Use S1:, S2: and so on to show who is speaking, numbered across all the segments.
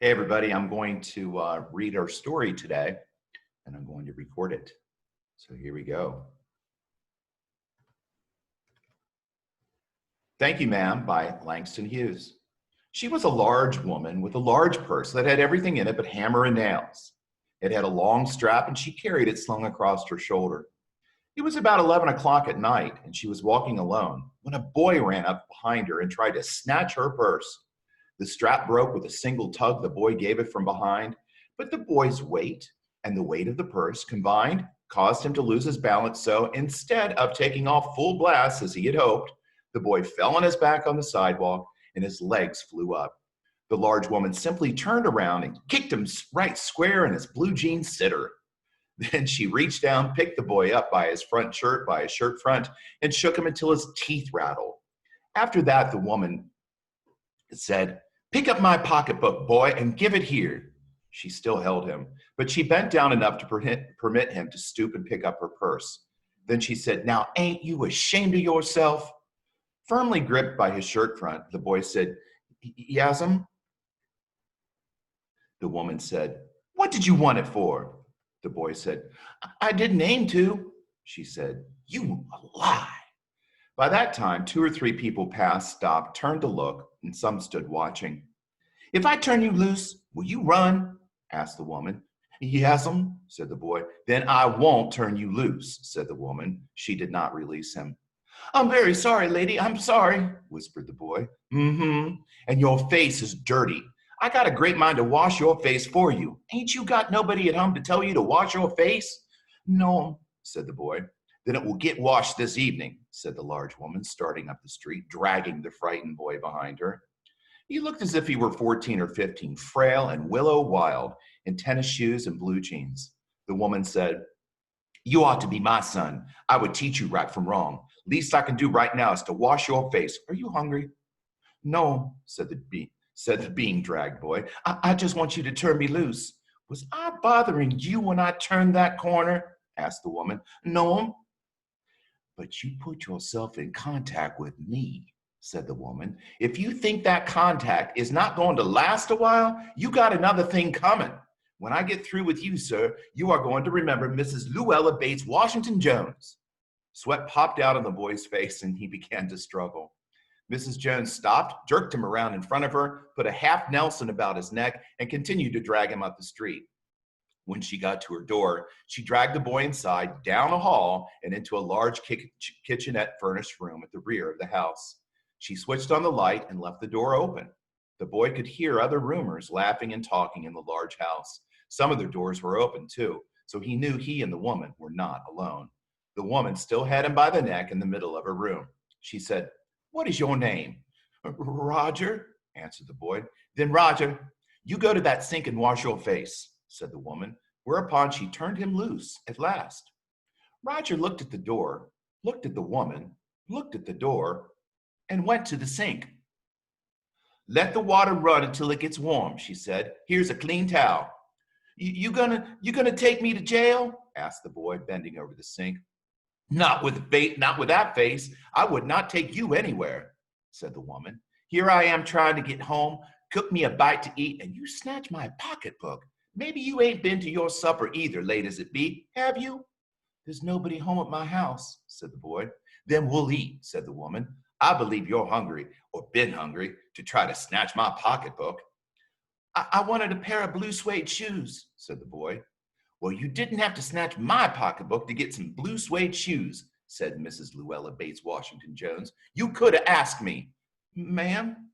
S1: Hey, everybody, I'm going to read our story today, and I'm going to record it. So here we go. Thank You, Ma'am by Langston Hughes. She was a large woman with a large purse that had everything in it but hammer and nails. It had a long strap, and she carried it slung across her shoulder. It was about 11 o'clock at night, and she was walking alone when a boy ran up behind her and tried to snatch her purse. The strap broke with a single tug the boy gave it from behind, but the boy's weight and the weight of the purse combined caused him to lose his balance. So instead of taking off full blast as he had hoped, the boy fell on his back on the sidewalk and his legs flew up. The large woman simply turned around and kicked him right square in his blue jean sitter. Then she reached down, picked the boy up by his shirt front, and shook him until his teeth rattled. After that, the woman said, "Pick up my pocketbook, boy, and give it here." She still held him, but she bent down enough to permit him to stoop and pick up her purse. Then she said, "Now, ain't you ashamed of yourself?" Firmly gripped by his shirt front, the boy said, "Yas'm." The woman said, "What did you want it for?" The boy said, "I didn't aim to." She said, "You lie." By that time, 2 or 3 people passed, stopped, turned to look, and some stood watching. "If I turn you loose, will you run?" asked the woman. "Yes'm," said the boy. "Then I won't turn you loose," said the woman. She did not release him. "I'm very sorry, lady, I'm sorry," whispered the boy. "Mm-hmm, and your face is dirty. I got a great mind to wash your face for you. Ain't you got nobody at home to tell you to wash your face?" "No," said the boy. "Then it will get washed this evening," said the large woman, starting up the street, dragging the frightened boy behind her. He looked as if he were 14 or 15, frail and willow wild, in tennis shoes and blue jeans. The woman said, "You ought to be my son. I would teach you right from wrong. Least I can do right now is to wash your face. Are you hungry?" "No," said the being dragged boy. I just want you to turn me loose." "Was I bothering you when I turned that corner?" asked the woman. "No." "But you put yourself in contact with me," said the woman. "If you think that contact is not going to last a while, you got another thing coming. When I get through with you, sir, you are going to remember Mrs. Luella Bates Washington Jones." Sweat popped out on the boy's face and he began to struggle. Mrs. Jones stopped, jerked him around in front of her, put a half Nelson about his neck, and continued to drag him up the street. When she got to her door, she dragged the boy inside, down a hall, and into a large kitchenette furnished room at the rear of the house. She switched on the light and left the door open. The boy could hear other roomers laughing and talking in the large house. Some of their doors were open, too, so he knew he and the woman were not alone. The woman still had him by the neck in the middle of her room. She said, "What is your name?" "Roger," answered the boy. "Then, Roger, you go to that sink and wash your face," said the woman, whereupon she turned him loose at last. Roger looked at the door, looked at the woman, looked at the door, and went to the sink. "Let the water run until it gets warm," she said. "Here's a clean towel." You gonna take me to jail?" asked the boy, bending over the sink. Not with that face. I would not take you anywhere," said the woman. "Here I am trying to get home, cook me a bite to eat, and you snatch my pocketbook. Maybe you ain't been to your supper either, late as it be, have you?" "There's nobody home at my house," said the boy. "Then we'll eat," said the woman. "I believe you're hungry, or been hungry, to try to snatch my pocketbook." I wanted a pair of blue suede shoes," said the boy. "Well, you didn't have to snatch my pocketbook to get some blue suede shoes," said Mrs. Luella Bates Washington Jones. "You could have asked me." "Ma'am?"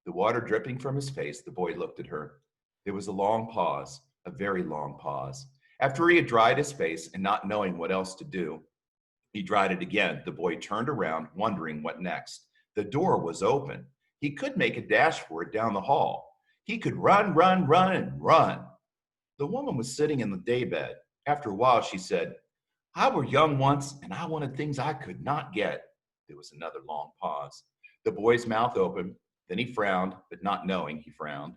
S1: The water dripping from his face, the boy looked at her. There was a long pause, a very long pause. After he had dried his face and not knowing what else to do, he dried it again. The boy turned around, wondering what next. The door was open. He could make a dash for it down the hall. He could run, run, run, and run. The woman was sitting in the daybed. After a while, she said, "I were young once, and I wanted things I could not get." There was another long pause. The boy's mouth opened. Then he frowned, but not knowing he frowned.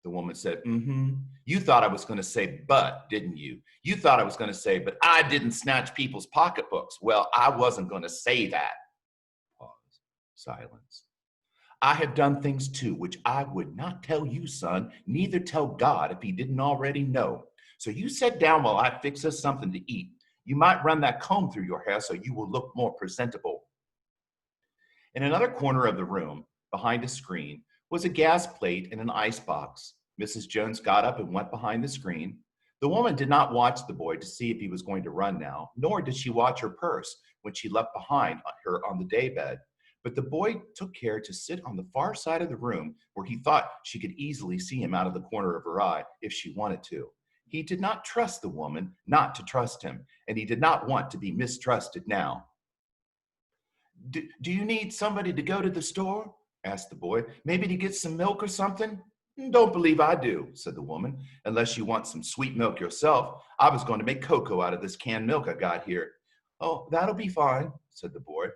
S1: The woman said, "Mm-hmm. You thought I was going to say, but, didn't you? You thought I was going to say, but I didn't snatch people's pocketbooks. Well, I wasn't going to say that." Pause. Silence. I have done things too which I would not tell you, son, neither tell God if he didn't already know. So you sit down while I fix us something to eat. You might run that comb through your hair so you will look more presentable. In another corner of the room, behind a screen, was a gas plate and an ice box. Mrs. Jones got up and went behind the screen. The woman did not watch the boy to see if he was going to run now, nor did she watch her purse when she left behind her on the daybed. But the boy took care to sit on the far side of the room where he thought she could easily see him out of the corner of her eye if she wanted to. He did not trust the woman not to trust him, and he did not want to be mistrusted now. Do you need somebody to go to the store? Asked the boy. Maybe to get some milk or something? Don't believe I do, said the woman, unless you want some sweet milk yourself. I was going to make cocoa out of this canned milk I got here. Oh, that'll be fine, said the boy.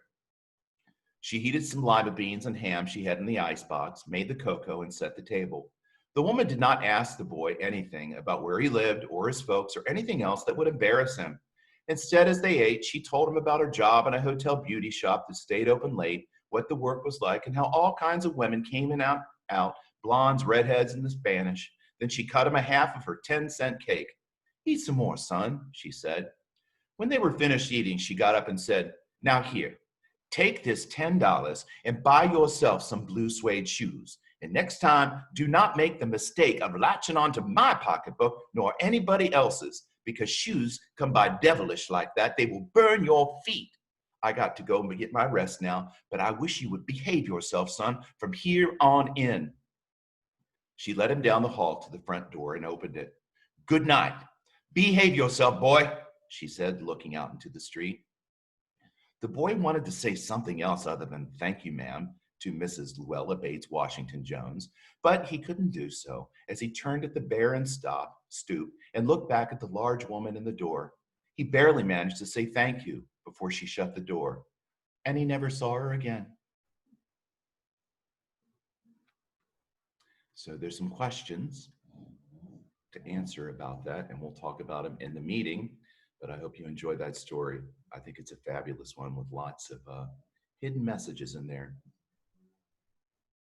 S1: She heated some lima beans and ham she had in the icebox, made the cocoa, and set the table. The woman did not ask the boy anything about where he lived or his folks or anything else that would embarrass him. Instead, as they ate, she told him about her job in a hotel beauty shop that stayed open late, what the work was like, and how all kinds of women came in and out, blondes, redheads, and the Spanish. Then she cut him a half of her 10-cent cake. Eat some more, son, she said. When they were finished eating, she got up and said, Now here, take this $10 and buy yourself some blue suede shoes. And next time, do not make the mistake of latching onto my pocketbook nor anybody else's, because shoes come by devilish like that. They will burn your feet. I got to go and get my rest now, but I wish you would behave yourself, son, from here on in. She led him down the hall to the front door and opened it. Good night. Behave yourself, boy, she said, looking out into the street. The boy wanted to say something else other than thank you, ma'am, to Mrs. Luella Bates Washington Jones, but he couldn't do so as he turned at the barren stoop, and looked back at the large woman in the door. He barely managed to say thank you before she shut the door, and he never saw her again. So there's some questions to answer about that, and we'll talk about them in the meeting. But I hope you enjoyed that story. I think it's a fabulous one with lots of hidden messages in there.